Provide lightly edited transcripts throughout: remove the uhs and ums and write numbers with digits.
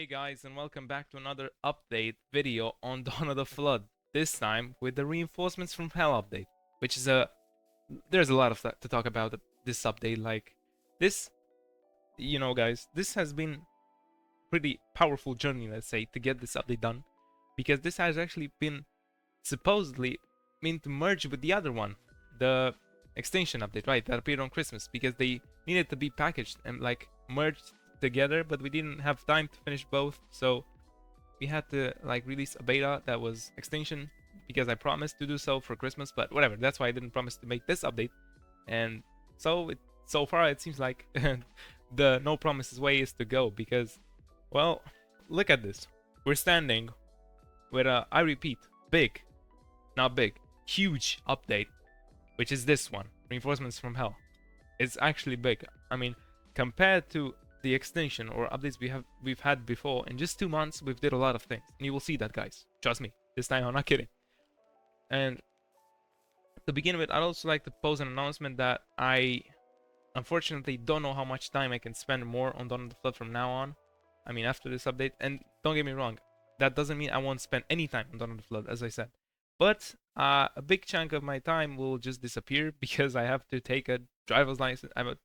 Hey guys, and welcome back to another update video on Dawn of the Flood. This time with the reinforcements from Hell update, which is there's a lot of that to talk about this update. Like this, guys, this has been pretty powerful journey, let's say, to get this update done, because this has actually been supposedly meant to merge with the other one, the Extinction update, right? That appeared on Christmas, because they needed to be packaged and like merged together, but we didn't have time to finish both, so we had to like release a beta that was Extinction, because I promised to do so for Christmas, but whatever. That's why I didn't promise to make this update, and so far it seems like the no promises way is to go, because, well, look at this. We're standing with a, I repeat, big, not big, huge update, which is this one, Reinforcements from Hell. It's actually big. I mean, compared to the Extinction or updates we've had before, in just 2 months we've did a lot of things, and you will see that, guys. Trust me, this time I'm not kidding. And to begin with, I'd also like to pose an announcement that I unfortunately don't know how much time I can spend more on Dawn of the Flood from now on. I mean, after this update. And don't get me wrong, that doesn't mean I won't spend any time on Dawn of the Flood, as I said. But a big chunk of my time will just disappear because I have to take a driver's license. I'm a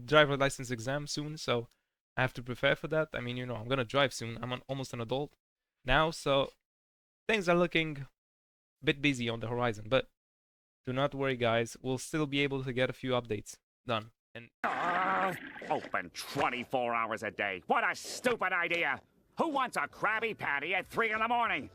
driver's license exam soon, so I have to prepare for that. I mean, I'm gonna drive soon. I'm almost an adult now, so things are looking a bit busy on the horizon. But do not worry, guys. We'll still be able to get a few updates done. And Open 24 hours a day. What a stupid idea. Who wants a Krabby Patty at 3 in the morning?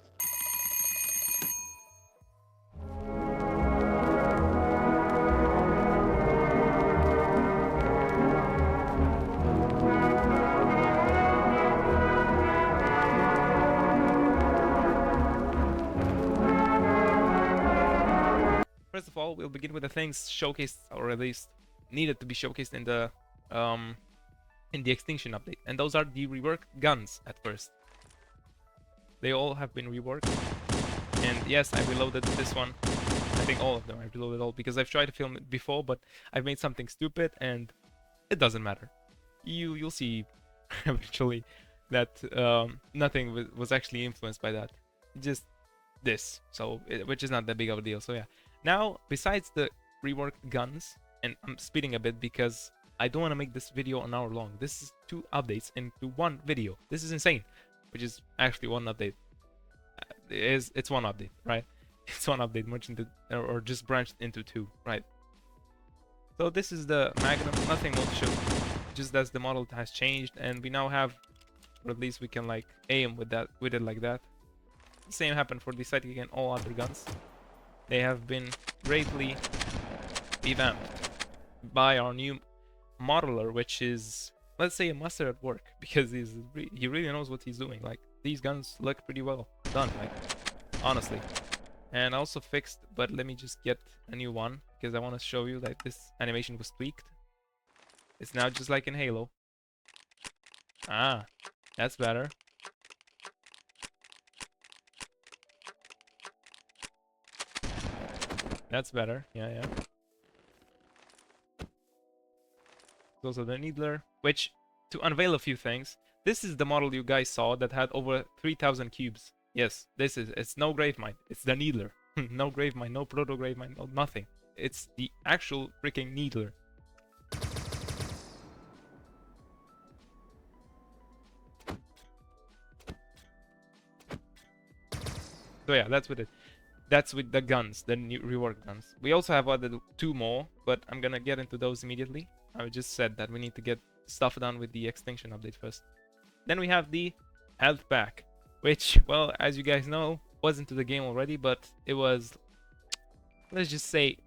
first of all, we'll begin with the things showcased, or at least needed to be showcased in the Extinction update, and those are the reworked guns. At first, they all have been reworked, and yes, I reloaded this one. I think all of them I reloaded all, because I've tried to film it before, but I've made something stupid, and it doesn't matter. You'll see eventually that nothing was actually influenced by that, just this, so which is not that big of a deal. So yeah, now besides the reworked guns, and I'm speeding a bit because I don't want to make this video an hour long. This is 2 updates into 1 video. This is insane, which is actually 1 update. It's 1 update, right? It's 1 update merged into, or just branched into 2, right? So this is the Magnum. Nothing more to show, just as the model has changed, and we now have, or at least we can like aim with it like that. The same happened for the sidekick and all other guns. They have been greatly revamped by our new modeler, which is, let's say, a master at work, because he really knows what he's doing. Like, these guns look pretty well done, like, honestly. And I also fixed, but let me just get a new one, because I want to show you that this animation was tweaked. It's now just like in Halo. Ah, that's better. That's better. Yeah. Also the Needler, which, to unveil a few things, this is the model you guys saw that had over 3,000 cubes. Yes, it's no Gravemind, it's the Needler. No Gravemind, no Proto Gravemind, no nothing. It's the actual freaking Needler. So yeah, that's with it. That's with the guns, the new reworked guns. We also have added 2 more, but I'm gonna get into those immediately. I just said that we need to get stuff done with the Extinction update first. Then we have the health pack, which, well, as you guys know, was into the game already, but it was, let's just say,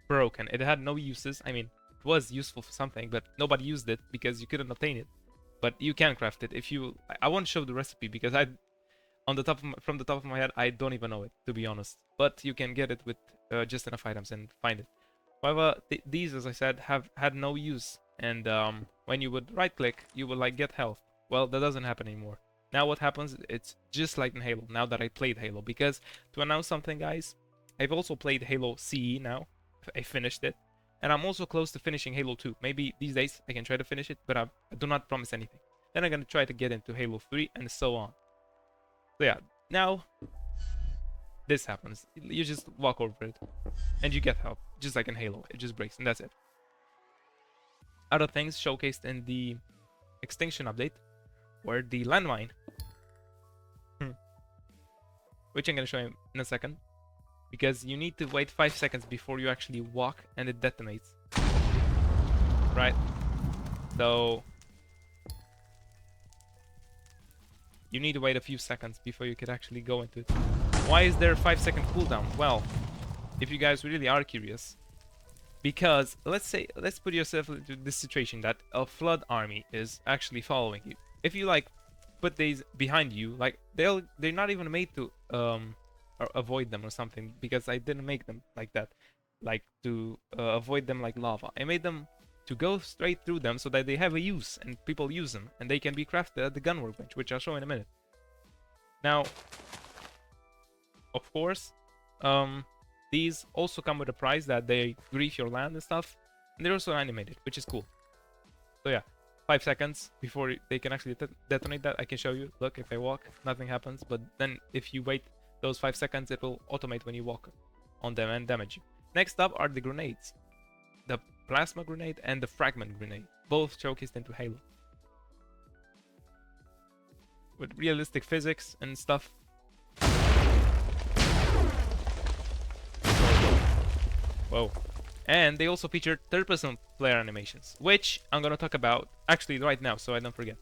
broken. It had no uses. I mean, it was useful for something, but nobody used it because you couldn't obtain it. But you can craft it if you. I won't show the recipe because from the top of my head, I don't even know it, to be honest. But you can get it with just enough items and find it. However, these, as I said, have had no use, and when you would right-click, you would like get health. Well, that doesn't happen anymore. Now what happens? It's just like in Halo. Now that I played Halo, because to announce something, guys, I've also played Halo CE now. I finished it, and I'm also close to finishing Halo 2. Maybe these days I can try to finish it, but I do not promise anything. Then I'm gonna try to get into Halo 3 and so on. So yeah, now this happens. You just walk over it and you get help, just like in Halo. It just breaks and that's it. Other things showcased in the Extinction update were the landmine, which I'm gonna show you in a second, because you need to wait 5 seconds before you actually walk and it detonates. Right? So you need to wait a few seconds before you could actually go into it. Why is there a 5-second cooldown? Well, if you guys really are curious, because let's put yourself into this situation that a flood army is actually following you. If you like put these behind you, like they're not even made to or avoid them or something, because I didn't make them like that, like to avoid them like lava. I made them to go straight through them so that they have a use and people use them and they can be crafted at the gun workbench, which I'll show in a minute. Now, of course, these also come with a price that they grief your land and stuff, and they're also animated, which is cool. So yeah, 5 seconds before they can actually detonate that. I can show you. Look, if I walk, nothing happens, but then if you wait those 5 seconds, it will automate when you walk on them and damage you. Next up are the grenades. The plasma grenade and the fragment grenade, both showcased into Halo. With realistic physics and stuff. Whoa. And they also featured third-person player animations, which I'm gonna talk about actually right now, so I don't forget.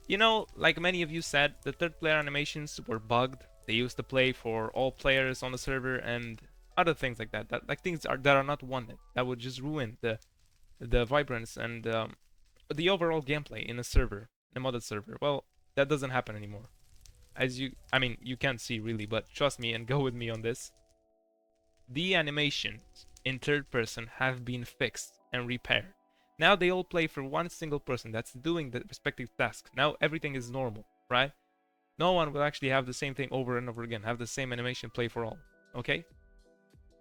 You know, like many of you said, the third-player animations were bugged. They used to play for all players on the server and other things like that. Like things that are not wanted. That would just ruin the vibrance and the overall gameplay in a server, a modded server. Well, that doesn't happen anymore. I mean, you can't see really, but trust me and go with me on this. The animations in third person have been fixed and repaired. Now they all play for one single person that's doing the respective task. Now everything is normal, right? No one will actually have the same thing over and over again, have the same animation play for all, okay?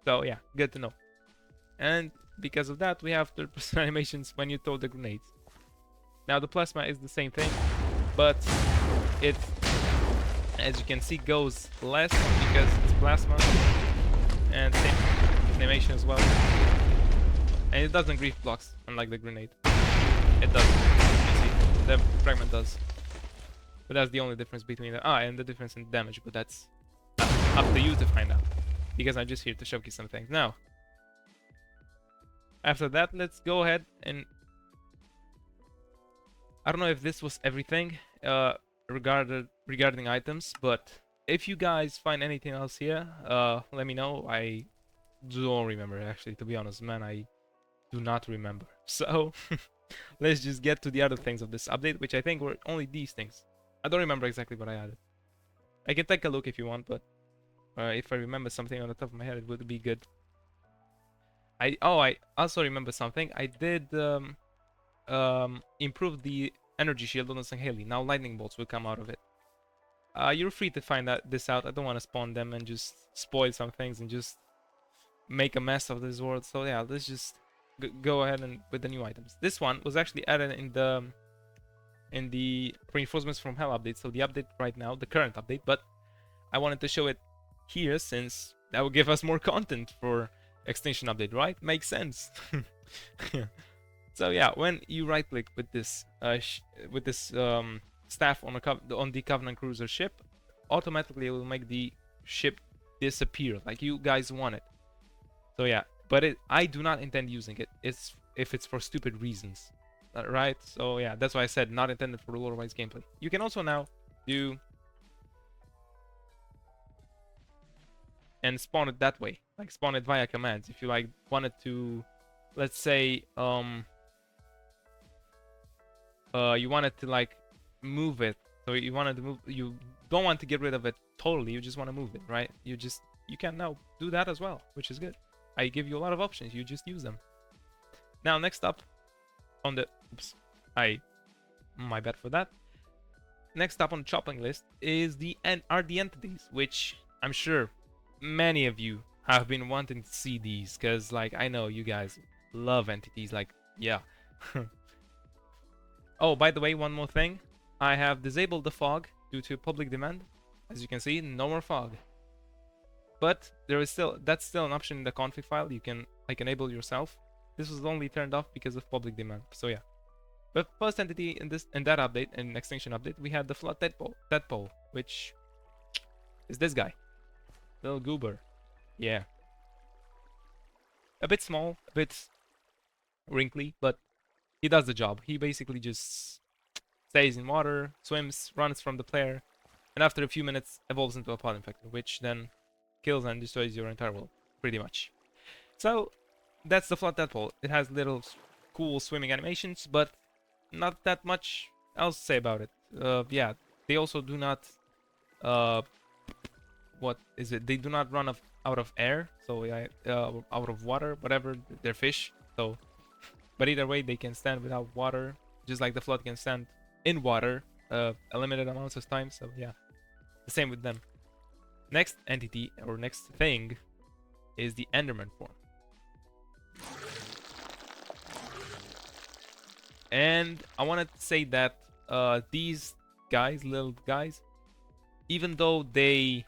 So yeah, good to know. And because of that, we have third person animations when you throw the grenades. Now the plasma is the same thing, but it, as you can see, goes less because it's plasma, and same animation as well. And it doesn't grief blocks, unlike the grenade. It doesn't. You see, the fragment does. But that's the only difference between the and the difference in damage. But that's up to you to find out, because I'm just here to showcase some things. Now, after that, let's go ahead and I don't know if this was everything regarding items, but if you guys find anything else here, let me know. I don't remember, actually, to be honest, man. I do not remember. So let's just get to the other things of this update, which I think were only these things. I don't remember exactly what I added. I can take a look if you want, but if I remember something on the top of my head, it would be good. I also remember something. I did improve the energy shield on the Sangheli. Now lightning bolts will come out of it. You're free to find this out. I don't want to spawn them and just spoil some things and just make a mess of this world. So yeah, let's just go ahead and with the new items. This one was actually added in the reinforcements from Hell update. So the update right now, the current update, but I wanted to show it here since that would give us more content for Extinction update, right? Makes sense. So yeah, when you right click with this staff on the Covenant cruiser ship, automatically it will make the ship disappear like you guys want it. So yeah, but I do not intend using it. If it's for stupid reasons, right? So yeah, that's why I said not intended for lore-wise gameplay. You can also now do and spawn it that way, like spawn it via commands. If you like wanted to, let's say you wanted to like move it, so you wanted to move, you don't want to get rid of it totally, you just want to move it, right? You can now do that as well, which is good. I give you a lot of options, you just use them. Now next up on the my bad for that. Next up on the chopping list is are the entities, which I'm sure many of you have been wanting to see these, because like I know you guys love entities, like yeah. Oh, by the way, one more thing. I have disabled the fog due to public demand. As you can see, no more fog. But there is that's still an option in the config file. You can like enable yourself. This was only turned off because of public demand. So yeah. But first entity in that update, in Extinction update, we had the flood tadpole, which is this guy, little goober. Yeah, a bit small, a bit wrinkly, but he does the job. He basically just stays in water, swims, runs from the player, and after a few minutes evolves into a pod infector, which then kills and destroys your entire world, pretty much. So that's the flood tadpole. It has little cool swimming animations, but not that much else to say about it. Yeah, they also do not. What is it? They do not run out of air, so yeah, out of water, whatever. They're fish, so. But either way, they can stand without water, just like the flood can stand in water a limited amount of time. So yeah, the same with them. Next entity or next thing is the Enderman form. And I wanted to say that these guys, little guys, even though they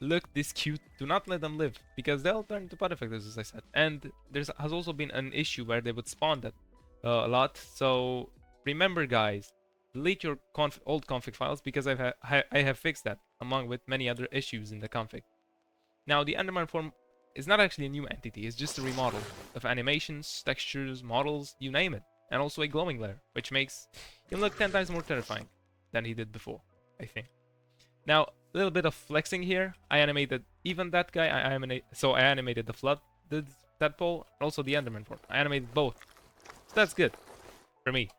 look this cute, do not let them live, because they'll turn into pod effectors, as I said. And there has also been an issue where they would spawn that a lot. So remember, guys, delete your old config files, because I have fixed that, along with many other issues in the config. Now, the Enderman form is not actually a new entity. It's just a remodel of animations, textures, models, you name it. And also a glowing layer, which makes him look 10 times more terrifying than he did before, I think. Now, a little bit of flexing here. I animated even that guy. I animated the flood, the tadpole, and also the Enderman form. I animated both. So that's good for me.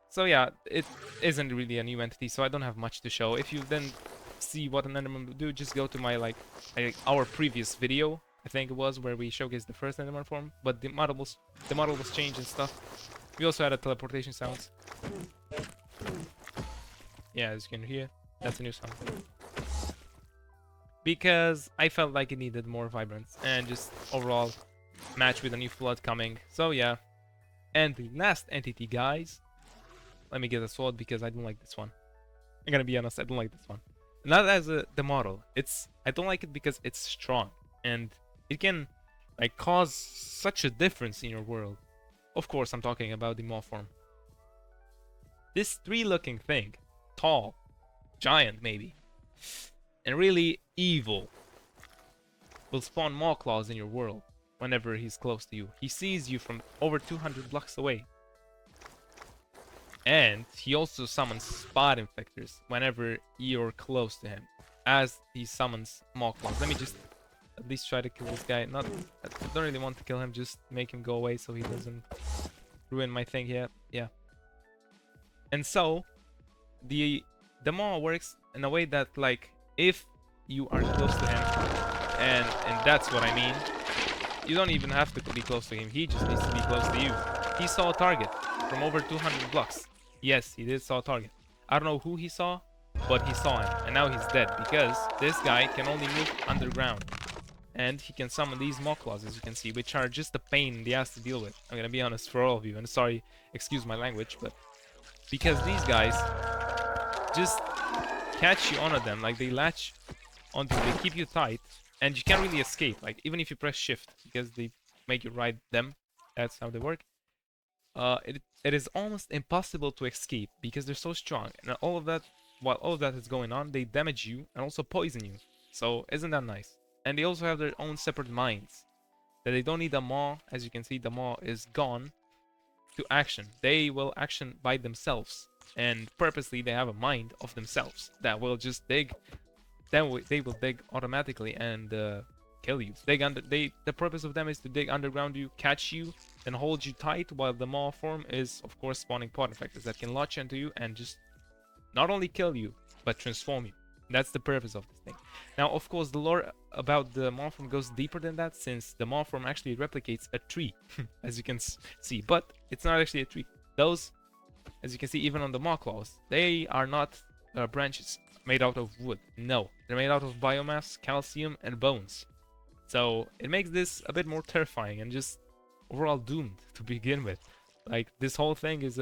So yeah, it isn't really a new entity, so I don't have much to show. If you then see what an Enderman would do, just go to our previous video. I think it was where we showcased the first Enderman form, but the model was changed and stuff. We also had a teleportation sounds. Yeah, as you can hear, that's a new sound. Because I felt like it needed more vibrance and just overall match with a new flood coming. So yeah. And the last entity, guys. Let me get a sword because I don't like this one. I'm gonna be honest, I don't like this one. Not as the model. I don't like it because it's strong and it can like cause such a difference in your world. Of course, I'm talking about the maw form. This tree-looking thing, tall, giant maybe, and really evil, will spawn maw claws in your world whenever he's close to you. He sees you from over 200 blocks away. And he also summons spot infectors whenever you're close to him, as he summons maw claws. Let me just at least try to kill this guy. I don't really want to kill him, just make him go away so he doesn't ruin my thing here. Yeah. And so the maw works in a way that, like, if you are close to him, and that's what I mean, you don't even have to be close to him, he just needs to be close to you. He saw a target from over 200 blocks. Yes, he did saw a target. I don't know who he saw, but he saw him, and now he's dead, because this guy can only move underground. And he can summon these maw claws, as you can see, which are just a pain in the ass to deal with. I'm gonna be honest for all of you, and sorry, excuse my language, but because these guys just catch you onto them, like they latch onto you, they keep you tight, and you can't really escape, like even if you press shift, because they make you ride them. That's how they work. It is almost impossible to escape because they're so strong, and all of that, while all of that is going on, they damage you and also poison you. So isn't that nice? And they also have their own separate minds, that they don't need a maw. As you can see, the maw is gone to action. They will action by themselves, and purposely they have a mind of themselves that will just dig. Then they will dig automatically and kill you. The purpose of them is to dig underground you, catch you, and hold you tight, while the maw form is, of course, spawning pod infectors that can latch into you and just not only kill you, but transform you. That's the purpose of this thing. Now, of course, the lore about the maw form goes deeper than that, since the maw form actually replicates a tree, as you can see. But it's not actually a tree. Those, as you can see, even on the maw claws, they are not branches made out of wood. No, they're made out of biomass, calcium, and bones. So it makes this a bit more terrifying and just overall doomed to begin with. Like, this whole thing is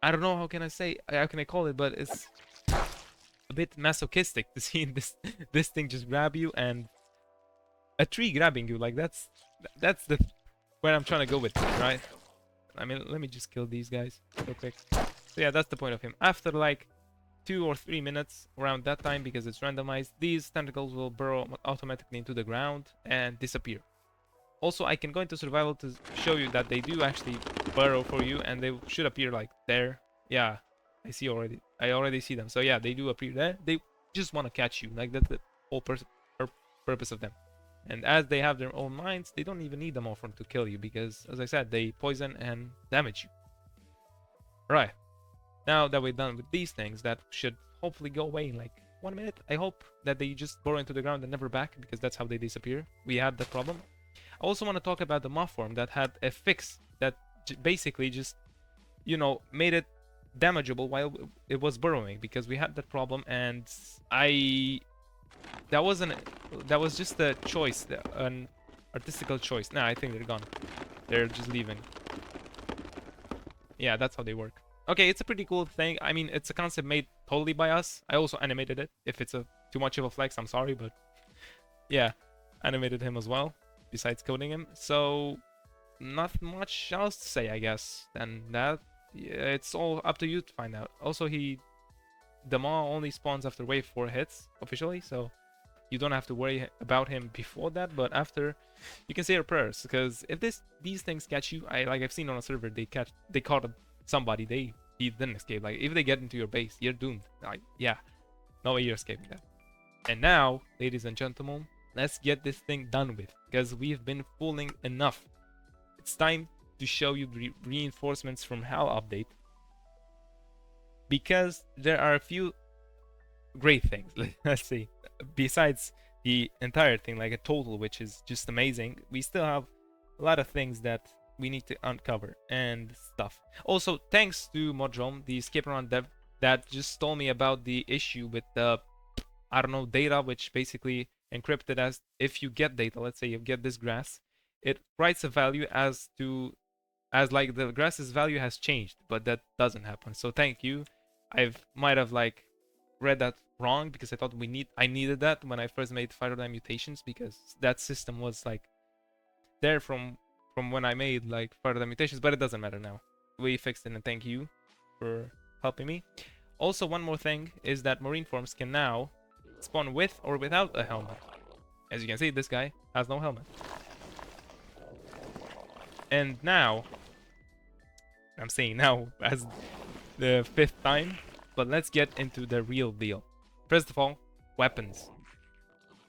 I don't know how can I call it, but it's a bit masochistic to see this thing just grab you and a tree grabbing you. Like that's the where I'm trying to go with it, right? I mean, let me just kill these guys real quick. So yeah, that's the point of him. After like 2 or 3 minutes around that time, because it's randomized, these tentacles will burrow automatically into the ground and disappear. Also, I can go into survival to show you that they do actually burrow for you, and they should appear like there. Yeah, I see already. I already see them. So yeah, they do appear there. They just want to catch you. Like that's the whole purpose of them. And as they have their own minds, they don't even need the morphin to kill you because, as I said, they poison and damage you. Right. Now that we're done with these things, that should hopefully go away in like 1 minute. I hope that they just burrow into the ground and never back, because that's how they disappear. We had that problem. I also want to talk about the moth form that had a fix that basically just, you know, made it damageable while it was burrowing, because we had that problem, and that was just a choice, an artistical choice. Nah, I think they're gone. They're just leaving. Yeah, that's how they work. Okay, it's a pretty cool thing. I mean, it's a concept made totally by us. I also animated it. If it's too much of a flex, I'm sorry, but yeah, animated him as well, besides coding him. So not much else to say, I guess, than that. Yeah, it's all up to you to find out. Also, the maw only spawns after wave 4 hits officially, so you don't have to worry about him before that. But after, you can say your prayers, because if these things catch you, I've seen on a server they caught somebody, he didn't escape. Like if they get into your base, you're doomed. Like yeah, no way you're escaping that. And now, ladies and gentlemen, let's get this thing done with, because we've been fooling enough. It's time to show you the reinforcements from Hell update, because there are a few great things. Let's see, besides the entire thing, like a total, which is just amazing, we still have a lot of things that we need to uncover and stuff. Also, thanks to Modrom, the escape around dev, that just told me about the issue with the, I don't know, data, which basically encrypted as if you get data, let's say you get this grass, it writes a value as like the grass's value has changed, but that doesn't happen. So thank you. Might have like read that wrong, because I thought I needed that when I first made Fire Emblem Mutations, because that system was like there from when I made like Fire Emblem Mutations, but it doesn't matter now. We fixed it, and thank you for helping me. Also, one more thing is that marine forms can now spawn with or without a helmet. As you can see, this guy has no helmet. And now, I'm saying now as the 5th time, but let's get into the real deal. First of all, weapons.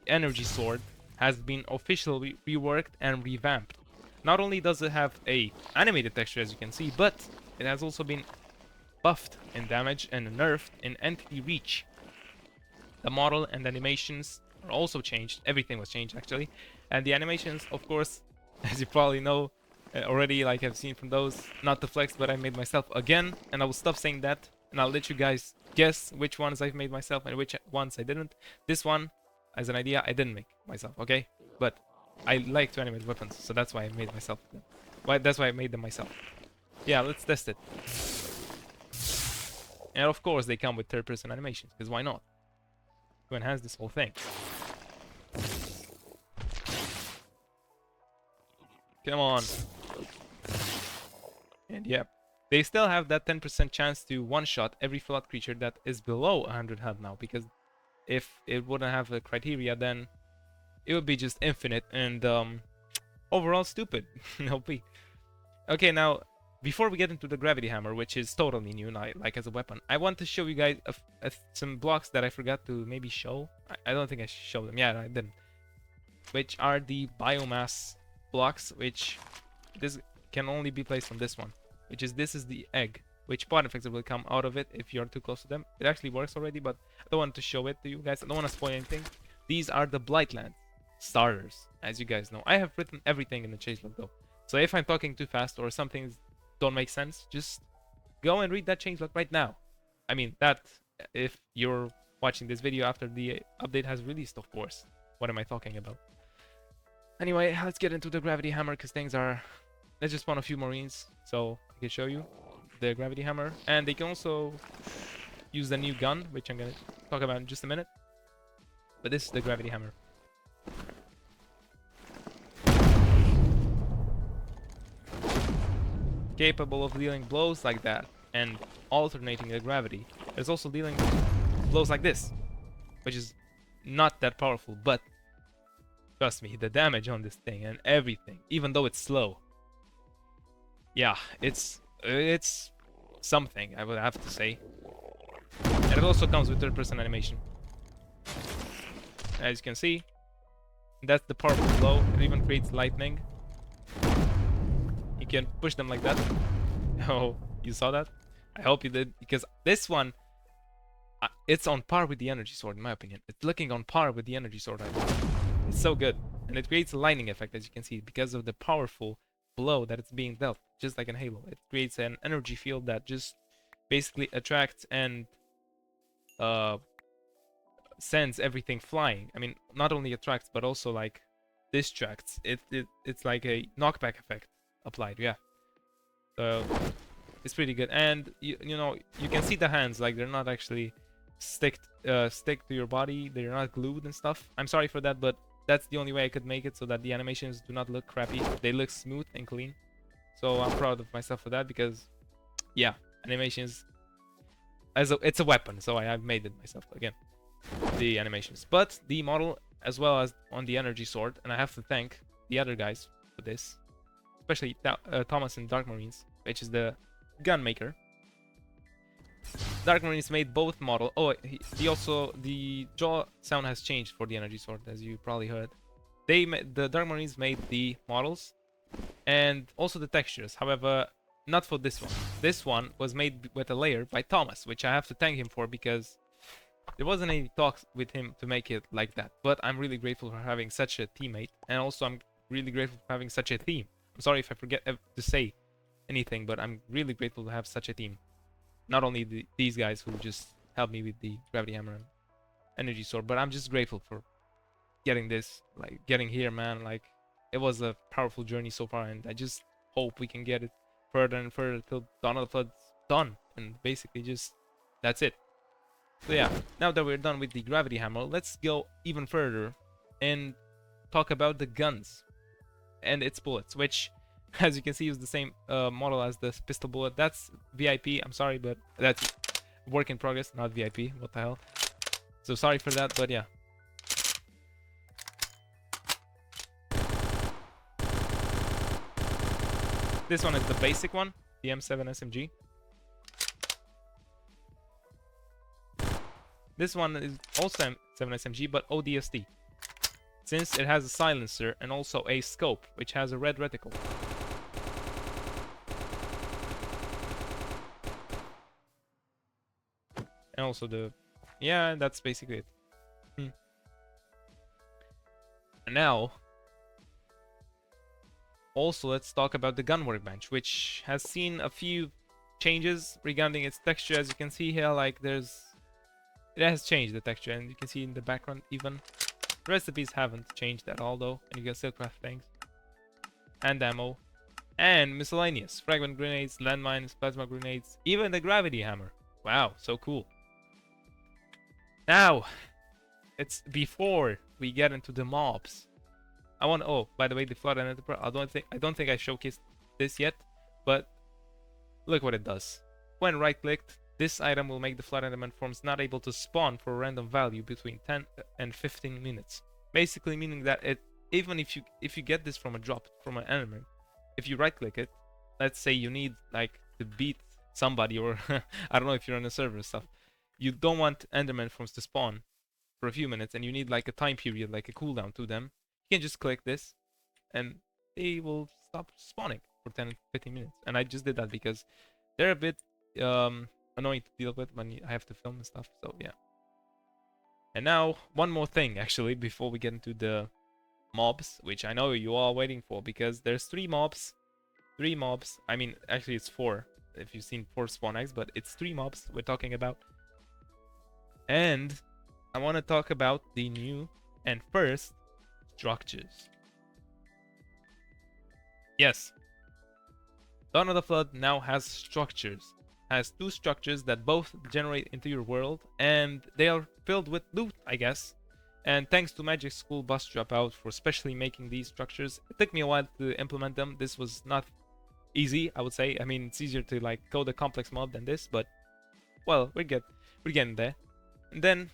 The energy sword has been officially reworked and revamped. Not only does it have a animated texture, as you can see, but it has also been buffed in damage and nerfed in entity reach. The model and animations are also changed. Everything was changed, actually. And the animations, of course, as you probably know already, like I've seen from those, not to flex, but I made myself again, and I will stop saying that, and I'll let you guys guess which ones I've made myself and which ones I didn't. This one, as an idea, I didn't make myself, okay? But I like to animate weapons, so that's why I made myself. That's why I made them myself. Yeah, let's test it. And of course, they come with third-person animations, because why not? To enhance this whole thing. Come on. And yeah, they still have that 10% chance to one-shot every flood creature that is below 100 health now, because if it wouldn't have the criteria, then it would be just infinite and overall stupid. OP. Okay, now before we get into the gravity hammer, which is totally new, like as a weapon, I want to show you guys some blocks that I forgot to maybe show. I don't think I showed them. Yeah, I didn't. Which are the biomass blocks, which this can only be placed on this one. This is the egg, which part effects will come out of it if you're too close to them. It actually works already, but I don't want to show it to you guys. I don't want to spoil anything. These are the Blightland starters, as you guys know. I have written everything in the changelog though. So if I'm talking too fast or some things don't make sense, just go and read that changelog right now. I mean, that if you're watching this video after the update has released, of course. What am I talking about? Anyway, let's get into the gravity hammer, because things are... Let's just spawn a few marines so I can show you. the gravity hammer, and they can also use the new gun, which I'm gonna talk about in just a minute. But this is the gravity hammer. Capable of dealing blows like that and alternating the gravity. It's also dealing blows like this, which is not that powerful, but trust me, the damage on this thing and everything, even though it's slow, yeah, it's something, I would have to say. And it also comes with third-person animation. As you can see, that's the powerful blow. It even creates lightning. You can push them like that. Oh, you saw that? I hope you did, because this one, it's on par with the energy sword, in my opinion. It's looking on par with the energy sword, I believe. It's so good. And it creates a lightning effect, as you can see, because of the powerful blow that it's being dealt, just like in Halo. It creates an energy field that just basically attracts and sends everything flying. I mean, not only attracts, but also like distracts. It's like a knockback effect applied, yeah. So it's pretty good. And you know, you can see the hands, like they're not actually stick to your body. They're not glued and stuff. I'm sorry for that, but that's the only way I could make it so that the animations do not look crappy. They look smooth and clean. So I'm proud of myself for that, because yeah, animations it's a weapon, so I've made it myself again, the animations. But the model, as well as on the energy sword, and I have to thank the other guys for this, especially Thomas and Dark Marines, which is the gun maker. Dark Marines made both model. Oh, the jaw sound has changed for the energy sword, as you probably heard. The Dark Marines made the models and also the textures. However, not for this one. This one was made with a layer by Thomas, which I have to thank him for, because there wasn't any talks with him to make it like that. But I'm really grateful for having such a teammate, and also I'm really grateful for having such a team. I'm sorry if I forget to say anything, but I'm really grateful to have such a team. Not only these guys who just helped me with the gravity hammer and energy sword, but I'm just grateful for getting this, like getting here, man. Like, it was a powerful journey so far, and I just hope we can get it further and further till Dawn of the Flood's done, and basically just that's it. So yeah, now that we're done with the gravity hammer, let's go even further and talk about the guns and its bullets, which, as you can see, is the same model as the pistol bullet. That's VIP. I'm sorry, but that's work in progress, not VIP. What the hell? So sorry for that, but yeah. This one is the basic one, the M7 SMG. This one is also M7 SMG, but ODST, since it has a silencer and also a scope, which has a red reticle. And also yeah, that's basically it. And now, also let's talk about the gun workbench, which has seen a few changes regarding its texture. As you can see here, like it has changed the texture, and you can see in the background even. The recipes haven't changed at all though, and you can still craft things. And ammo. And miscellaneous. Fragment grenades, landmines, plasma grenades, even the gravity hammer. Wow, so cool. Now, it's before we get into the mobs. Oh, by the way, the Flood and Enterprise, I don't think I showcased this yet, but look what it does. When right-clicked, this item will make the Flood element forms not able to spawn for a random value between 10 and 15 minutes. Basically meaning that even if you get this from a drop from an element, if you right-click it, let's say you need like to beat somebody, or I don't know if you're on a server and stuff, you don't want Enderman forms to spawn for a few minutes, and you need like a time period, like a cooldown to them. You can just click this, and they will stop spawning for 10 and 15 minutes. And I just did that because they're a bit annoying to deal with when I have to film and stuff. So yeah. And now one more thing actually before we get into the mobs, which I know you all are waiting for, because there's three mobs. I mean, actually it's 4 if you've seen 4 spawn eggs, but it's 3 mobs we're talking about. And I want to talk about the new and first structures. Yes, Dawn of the Flood now has structures. Has two structures that both generate into your world, and they are filled with loot, I guess. And thanks to Magic School Bus Dropout for specially making these structures. It took me a while to implement them. This was not easy, I would say. I mean, it's easier to like code a complex mob than this, but well, we're getting there. And then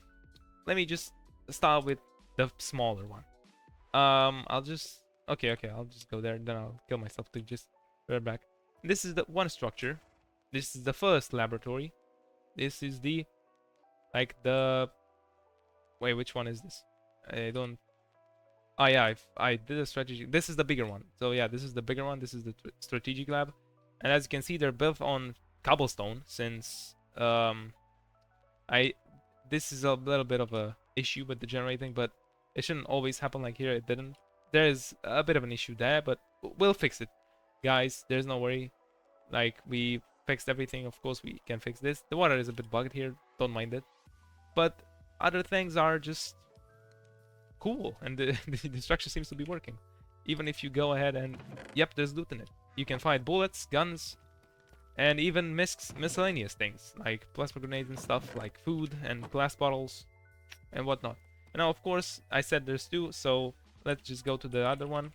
let me just start with the smaller one. I'll just I'll just go there, and then I'll kill myself to just go back. This is the one structure. This is the first laboratory. This is the like the wait, which one is this? I don't. Oh yeah, I did a strategy. This is the bigger one. So yeah, this is the bigger one. This is the strategic lab, and as you can see, they're built on cobblestone. Since I this is a little bit of a issue with the generating, but it shouldn't always happen like here. It didn't. There is a bit of an issue there, but we'll fix it, guys. There's no worry. Like we fixed everything. Of course, we can fix this. The water is a bit bugged here. Don't mind it, but other things are just cool, and the structure seems to be working. Even if you go ahead and yep, there's loot in it. You can find bullets, guns, and even miscellaneous things like plasma grenades and stuff, like food and glass bottles and whatnot. And now, of course, I said there's two, so let's just go to the other one,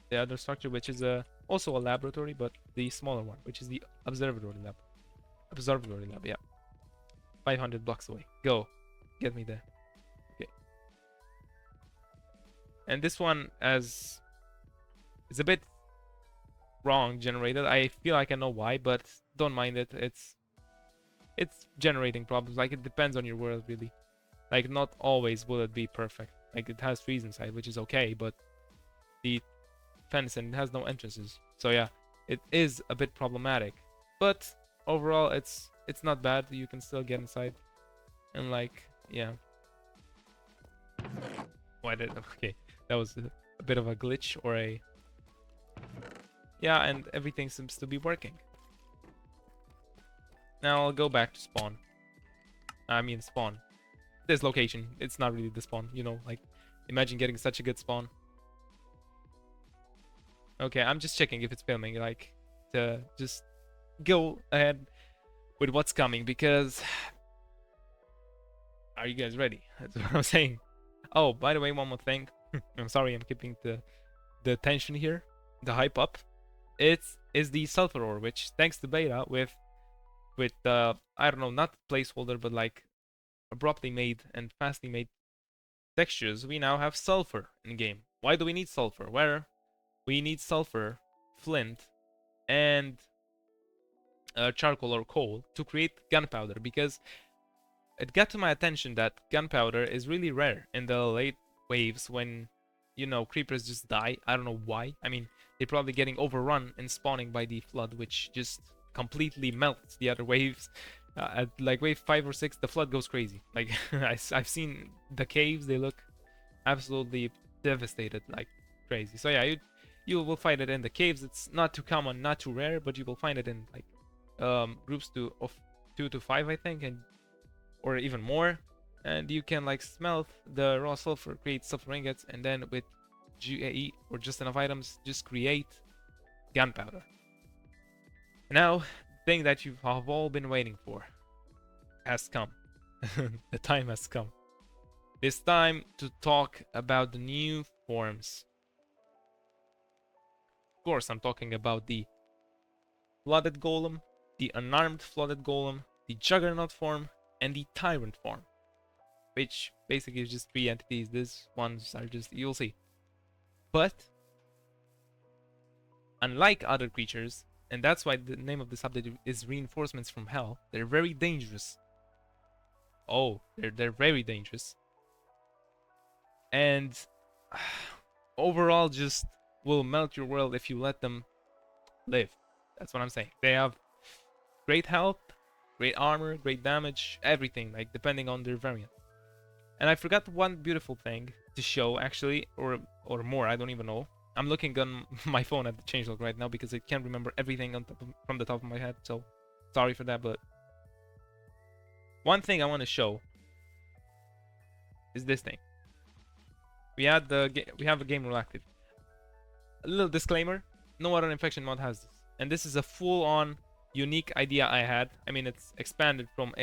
the other structure, which is also a laboratory, but the smaller one, which is the observatory lab. Observatory lab, yeah. 500 blocks away. Go, get me there. Okay. And this one is a bit wrong generated. I feel like I know why, but don't mind it. It's generating problems. Like it depends on your world, really. Like not always will it be perfect. Like it has trees inside, which is okay, but the fence and it has no entrances. So yeah, it is a bit problematic. But overall, it's not bad. You can still get inside, and like yeah. Why did okay? That was a bit of a glitch or a yeah, and everything seems to be working. Now I'll go back to spawn. I mean spawn. This location. It's not really the spawn, you know, like imagine getting such a good spawn. Okay, I'm just checking if it's filming, like to just go ahead with what's coming, because are you guys ready? That's what I'm saying. Oh, by the way, one more thing. I'm sorry, I'm keeping the tension here, the hype up. Is the sulfur ore, which thanks to beta with I don't know, not placeholder, but like abruptly made and fastly made textures, we now have sulfur in game. Why do we need sulfur? Where we need sulfur, flint, and charcoal or coal to create gunpowder, because it got to my attention that gunpowder is really rare in the late waves when, you know, creepers just die. I don't know why. I mean, they're probably getting overrun and spawning by the flood, which just completely melts the other waves. At like wave 5 or 6, the flood goes crazy. Like I've seen the caves; they look absolutely devastated, like crazy. So yeah, you will find it in the caves. It's not too common, not too rare, but you will find it in like groups of 2 to 5, I think, and or even more. And you can like smelt the raw sulfur, create sulfur ingots, and then with GAE or just enough items, just create gunpowder. Now, the thing that you have all been waiting for has come. The time has come. It's time to talk about the new forms. Of course, I'm talking about the flooded golem, the unarmed flooded golem, the juggernaut form, and the tyrant form, which basically is just 3 entities. These ones are just, you'll see. But unlike other creatures, and that's why the name of this update is Reinforcements from Hell, they're very dangerous. Oh, they're very dangerous. And overall just will melt your world if you let them live. That's what I'm saying. They have great health, great armor, great damage, everything, like depending on their variant. And I forgot one beautiful thing to show, actually, or more, I don't even know. I'm looking on my phone at the changelog right now because I can't remember everything from the top of my head, so sorry for that. But one thing I want to show is this thing. We have a game rule active. A little disclaimer: no other infection mod has this, and this is a full-on unique idea I had. I mean, it's expanded from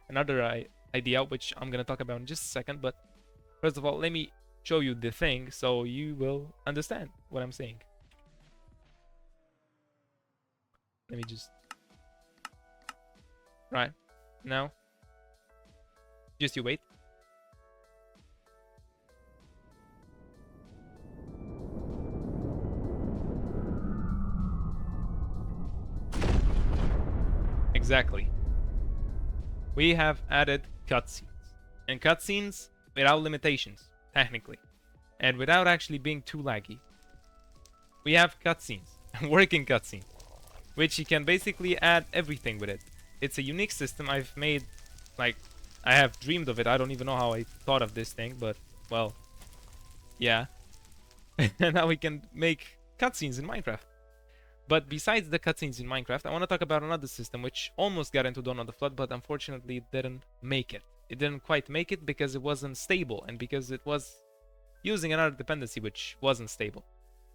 another idea, which I'm gonna talk about in just a second. But first of all, let me show you the thing so you will understand what I'm saying. Let me just right now. Just you wait. Exactly. We have added cutscenes. And cutscenes without limitations, technically. And without actually being too laggy. We have cutscenes, working cutscenes, which you can basically add everything with it. It's a unique system I've made, like, I have dreamed of it. I don't even know how I thought of this thing, but, well, yeah. And now we can make cutscenes in Minecraft. But besides the cutscenes in Minecraft, I want to talk about another system which almost got into Dawn of the Flood, but unfortunately it didn't make it. It didn't quite make it because it wasn't stable, and because it was using another dependency which wasn't stable.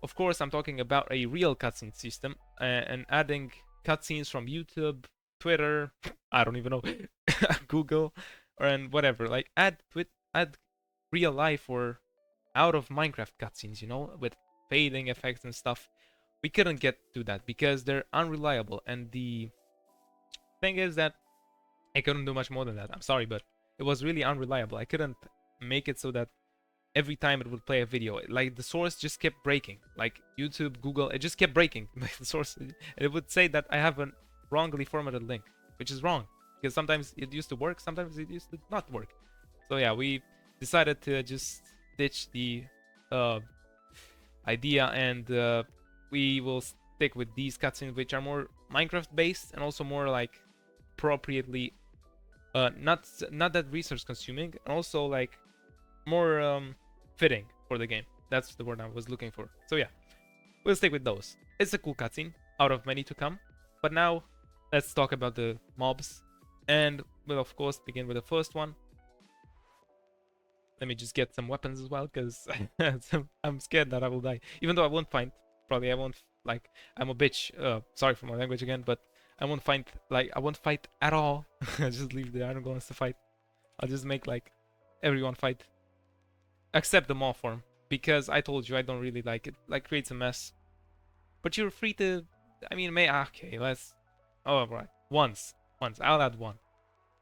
Of course, I'm talking about a real cutscene system, and adding cutscenes from YouTube, Twitter, I don't even know, Google, and whatever. Like, add real life or out of Minecraft cutscenes, you know, with fading effects and stuff. We couldn't get to that because they're unreliable, and the thing is that I couldn't do much more than that. I'm sorry, but it was really unreliable. I couldn't make it so that every time it would play a video, like the source just kept breaking. Like YouTube, Google, it just kept breaking. Like the source, and it would say that I have a wrongly formatted link, which is wrong because sometimes it used to work, sometimes it used to not work. So yeah, we decided to just ditch the idea, and we will stick with these cutscenes, which are more Minecraft based and also more like appropriately not that resource consuming, and also like more fitting for the game. That's the word I was looking for. So yeah, we'll stick with those. It's a cool cutscene out of many to come. But now let's talk about the mobs, and we'll of course begin with the first one. Let me just get some weapons as well, because I'm scared that I will die. Even though I won't find, probably I won't, like, I'm a bitch. Sorry for my language again, but I won't find, like, I won't fight at all. I just leave the iron golems to fight. I'll just make, like, everyone fight. Except the mob form, because I told you I don't really like it. Like, creates a mess. But you're free to, I mean, okay, let's, oh, right. Once. I'll add one.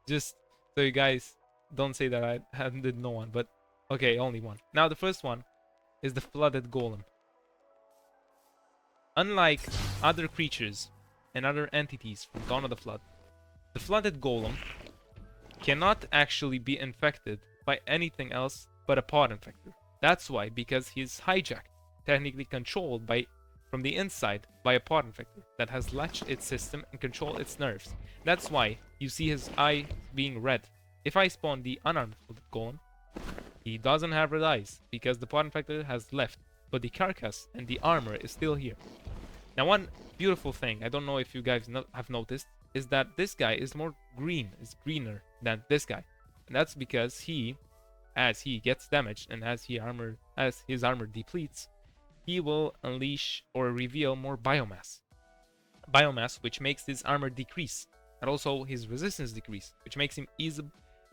Just so you guys don't say that I did no one, but okay, only one. Now the first one is the flooded golem. Unlike other creatures and other entities from Dawn of the Flood, the flooded golem cannot actually be infected by anything else but a pod infector. That's why, because he's hijacked, technically controlled from the inside by a pod infector that has latched its system and control its nerves. That's why you see his eye being red. If I spawn the unarmed golem, he doesn't have red eyes because the pod infector has left, but the carcass and the armor is still here. Now, one beautiful thing, I don't know if you guys have noticed, is that this guy is more green, is greener than this guy. And that's because as he gets damaged and as his armor depletes, he will unleash or reveal more biomass. Biomass which makes his armor decrease, and also his resistance decrease, which makes him easy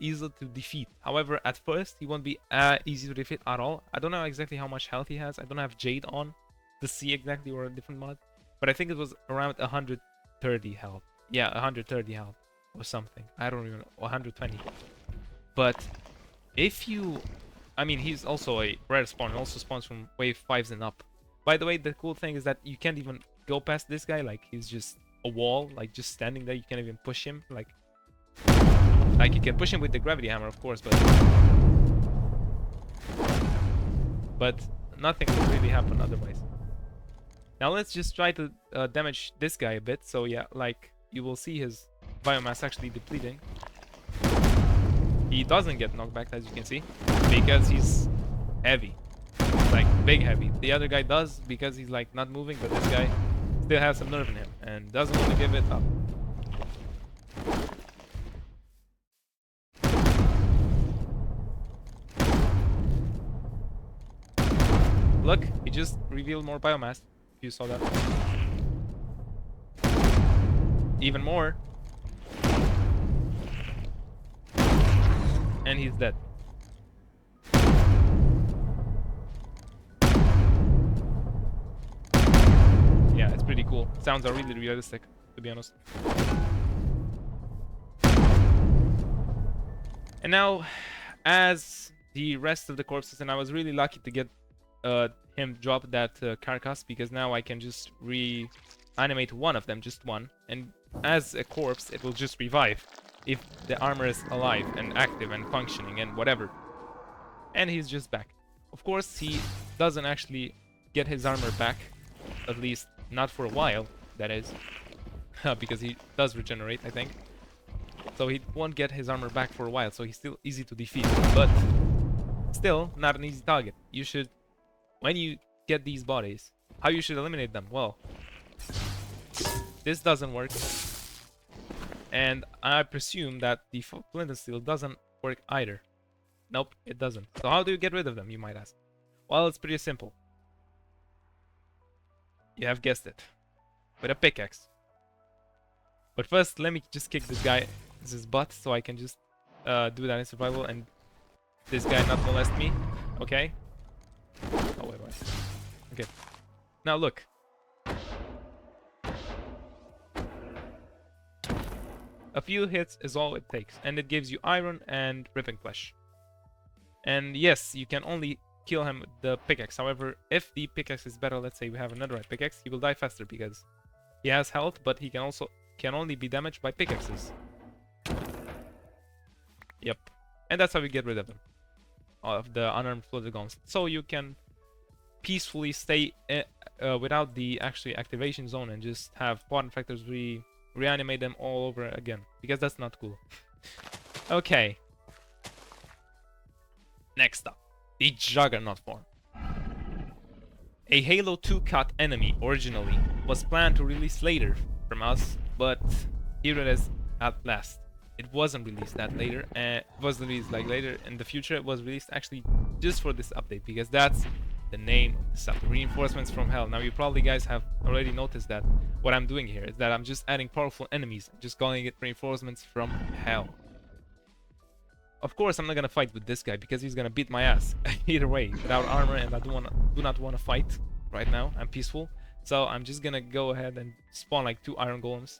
to defeat. However, at first he won't be easy to defeat at all. I don't know exactly how much health he has. I don't have Jade on to see exactly, or a different mod, but I think it was around 130 health. Yeah, 130 health or something. I don't even know, 120. But if you, I mean, he's also a rare spawn. He also spawns from wave 5s and up. By the way, the cool thing is that you can't even go past this guy. Like, he's just a wall, like just standing there. You can't even push him. Like you can push him with the gravity hammer, of course, but nothing will really happen otherwise. Now let's just try to damage this guy a bit. So yeah, like, you will see his biomass actually depleting. He doesn't get knocked back, as you can see, because he's heavy, like big heavy. The other guy does, because he's like not moving, but this guy still has some nerve in him and doesn't want to give it up. Look, he just revealed more biomass, if you saw that. Even more. And he's dead. Yeah, it's pretty cool. Sounds are really realistic, to be honest. And now, as the rest of the corpses, and I was really lucky to get him drop that carcass, because now I can just reanimate one of them, just one, and as a corpse it will just revive if the armor is alive and active and functioning and whatever. And he's just back. Of course, he doesn't actually get his armor back, at least not for a while, that is, because he does regenerate, I think. So he won't get his armor back for a while, so he's still easy to defeat, but still not an easy target. You should, when you get these bodies, how you should eliminate them? Well, this doesn't work, and I presume that the flint and steel doesn't work either. Nope, it doesn't. So how do you get rid of them, you might ask? Well, it's pretty simple. You have guessed it, with a pickaxe. But first, let me just kick this guy's butt, so I can just do that in survival, and this guy not molest me. Okay. Oh wait. Okay. Now look. A few hits is all it takes, and it gives you iron and ripping flesh. And yes, you can only kill him with the pickaxe. However, if the pickaxe is better, let's say we have another pickaxe, he will die faster because he has health, but he can only be damaged by pickaxes. Yep. And that's how we get rid of them, of the unarmed flooded golems. So you can peacefully stay without the actually activation zone and just have pod infectors reanimate them all over again, because that's not cool. Okay. Next up, the Juggernaut form. A Halo 2 cut enemy originally was planned to release later from us, but here it is at last. It wasn't released that later, and it was released like later in the future. It was released actually just for this update, because that's the name of the stuff, the reinforcements from hell. Now you probably guys have already noticed that what I'm doing here is that I'm just adding powerful enemies, just calling it reinforcements from hell. Of course, I'm not gonna fight with this guy because he's gonna beat my ass either way without armor, and I do not want to fight right now. I'm peaceful, so I'm just gonna go ahead and spawn like 2 iron golems.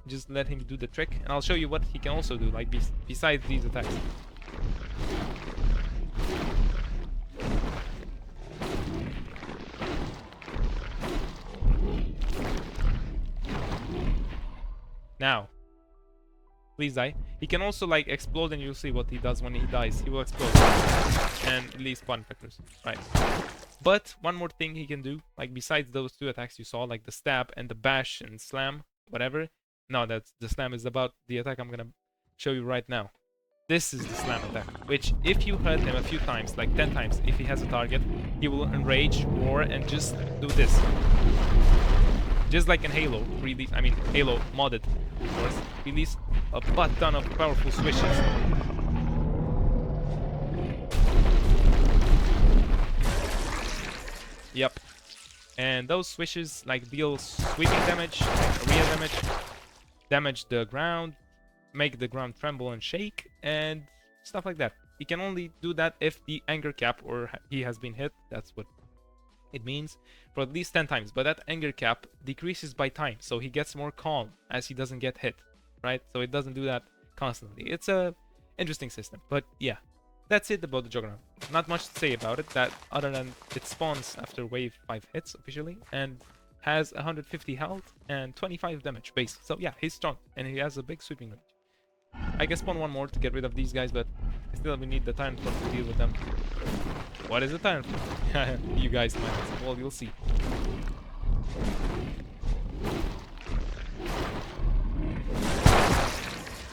Just let him do the trick, and I'll show you what he can also do, like besides these attacks. Now, please die. He can also like explode, and you'll see what he does when he dies. He will explode and release pod infectors. Right. But one more thing he can do, like besides those 2 attacks you saw, like the stab and the bash and slam, whatever. No, that's the slam is about the attack I'm gonna show you right now. This is the slam attack, which if you hurt him a few times, like 10 times, if he has a target, he will enrage, roar, and just do this. Just like in Halo, Halo modded, of course, release a butt ton of powerful swishes. Yep. And those swishes like deal sweeping damage, area damage the ground, make the ground tremble and shake, and stuff like that. He can only do that if the anger cap or he has been hit. That's what it means, for at least 10 times. But that anger cap decreases by time, so he gets more calm as he doesn't get hit, right? So it doesn't do that constantly. It's a interesting system. But yeah, that's it about the Juggernaut. Not much to say about it, that other than it spawns after wave 5 hits officially, and has 150 health and 25 damage base. So yeah, he's strong, and he has a big sweeping range. I can spawn one more to get rid of these guys, but still we need the time to deal with them. What is the time? You guys might ask. Well, you'll see.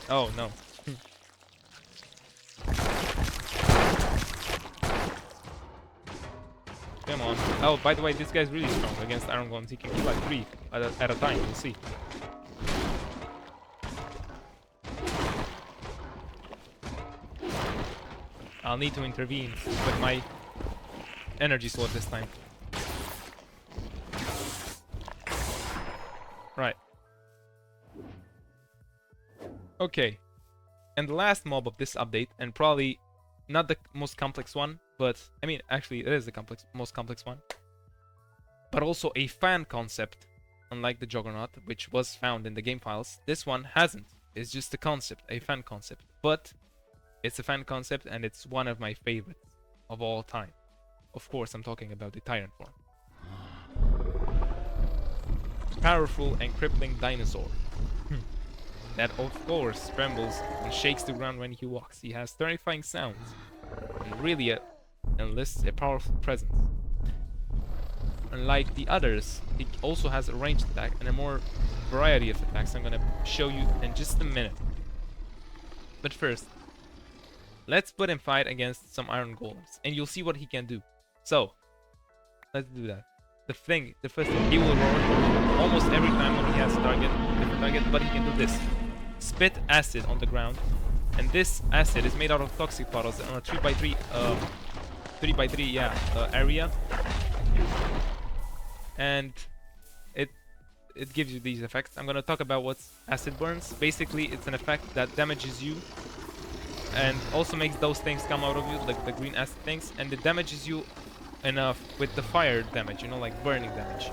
Oh no. Come on. Oh, by the way, this guy's really strong against iron golems. He can kill like 3 at a time. You'll see. I'll need to intervene with my energy sword this time. Right. Okay, and the last mob of this update, and probably not the most complex one, but I mean, actually, it is the most complex one, but also a fan concept. Unlike the Juggernaut, which was found in the game files, this one hasn't. It's just a concept, a fan concept. But it's a fan concept, and it's one of my favorites of all time. Of course, I'm talking about the Tyrant form. Powerful and crippling dinosaur. That of course trembles and shakes the ground when he walks. He has terrifying sounds and really enlists a powerful presence. Unlike the others, it also has a ranged attack and a more variety of attacks I'm gonna show you in just a minute. But first, let's put him fight against some iron golems, and you'll see what he can do. So, let's do that. The first thing, he will roar almost every time when he has a different target, but he can do this. Spit acid on the ground, and this acid is made out of toxic bottles on a 3x3 area, and it gives you these effects. I'm gonna talk about what's acid burns. Basically, it's an effect that damages you and also makes those things come out of you, like the green acid things, and it damages you enough with the fire damage, you know, like burning damage.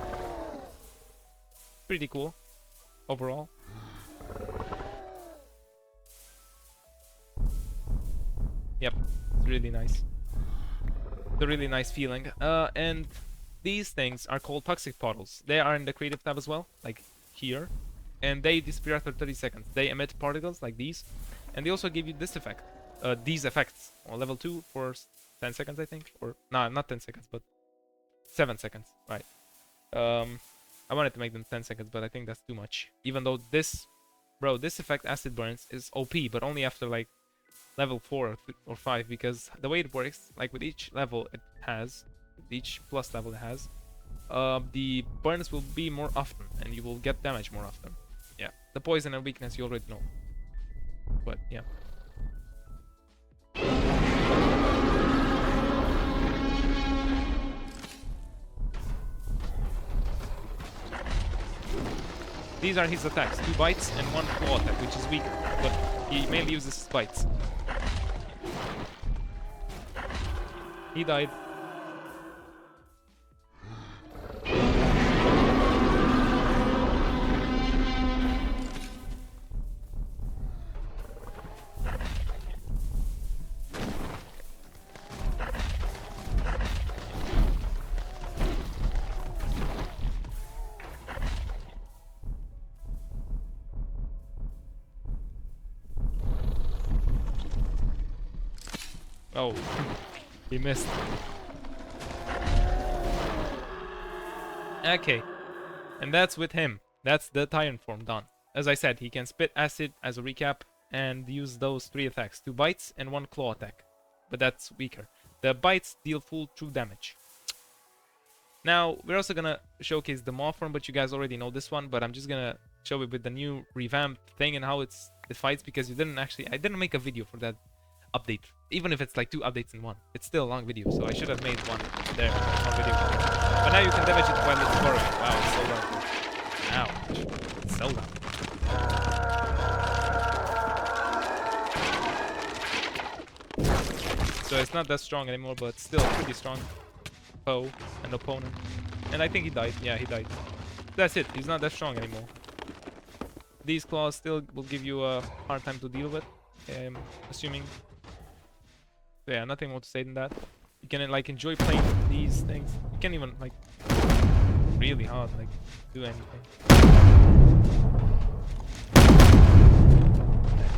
Pretty cool overall. Yep, it's really nice. It's a really nice feeling. And these things are called toxic puddles. They are in the creative tab as well, like here, and they disappear after 30 seconds. They emit particles like these, and they also give you this effect, these effects on level 2 for 10 seconds, I think, or no, not 10 seconds, but 7 seconds, right? I wanted to make them 10 seconds, but I think that's too much. Even though this effect, acid burns, is OP, but only after like level 4 or 5, because the way it works, like with each level it has, each plus level it has, the burns will be more often, and you will get damage more often. Yeah, the poison and weakness you already know, but yeah. These are his attacks, 2 bites and 1 claw attack, which is weaker, but he mainly uses his bites. He died. Oh, he missed. Okay, and that's with him. That's the Tyrant form done. As I said, he can spit acid as a recap and use those 3 attacks, 2 bites and 1 claw attack, but that's weaker. The bites deal full true damage. Now, we're also gonna showcase the Maw form, but you guys already know this one, but I'm just gonna show it with the new revamped thing and how it fights, because I didn't make a video for that update, even if it's like 2 updates in one. It's still a long video, so I should have made one there, one video. But now you can damage it while it's far away. Wow, it's so loud. Ouch. It's so loud. So it's not that strong anymore, but still pretty strong foe and opponent. And I think he died. Yeah, he died. That's it. He's not that strong anymore. These claws still will give you a hard time to deal with, assuming. So yeah, nothing more to say than that. You can like enjoy playing with these things. You can't even like really hard like do anything.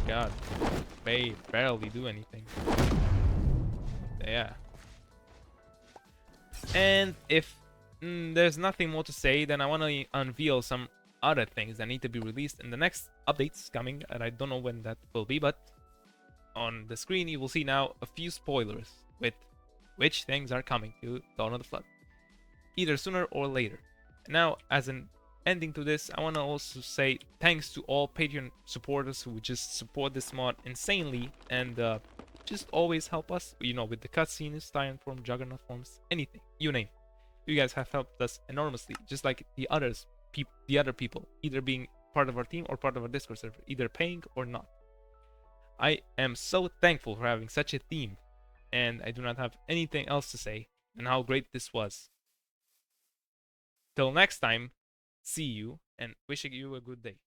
God, they barely do anything. Yeah. And if there's nothing more to say, then I want to unveil some other things that need to be released in the next updates coming, and I don't know when that will be, but on the screen you will see now a few spoilers with which things are coming to Dawn of the Flood, either sooner or later. Now, as an ending to this, I want to also say thanks to all Patreon supporters who just support this mod insanely and just always help us, you know, with the cutscenes, Tyrant form, Juggernaut forms, anything, you name it. You guys have helped us enormously, just like the other people, either being part of our team or part of our Discord server, either paying or not. I am so thankful for having such a theme, and I do not have anything else to say and how great this was. Till next time, see you and wishing you a good day.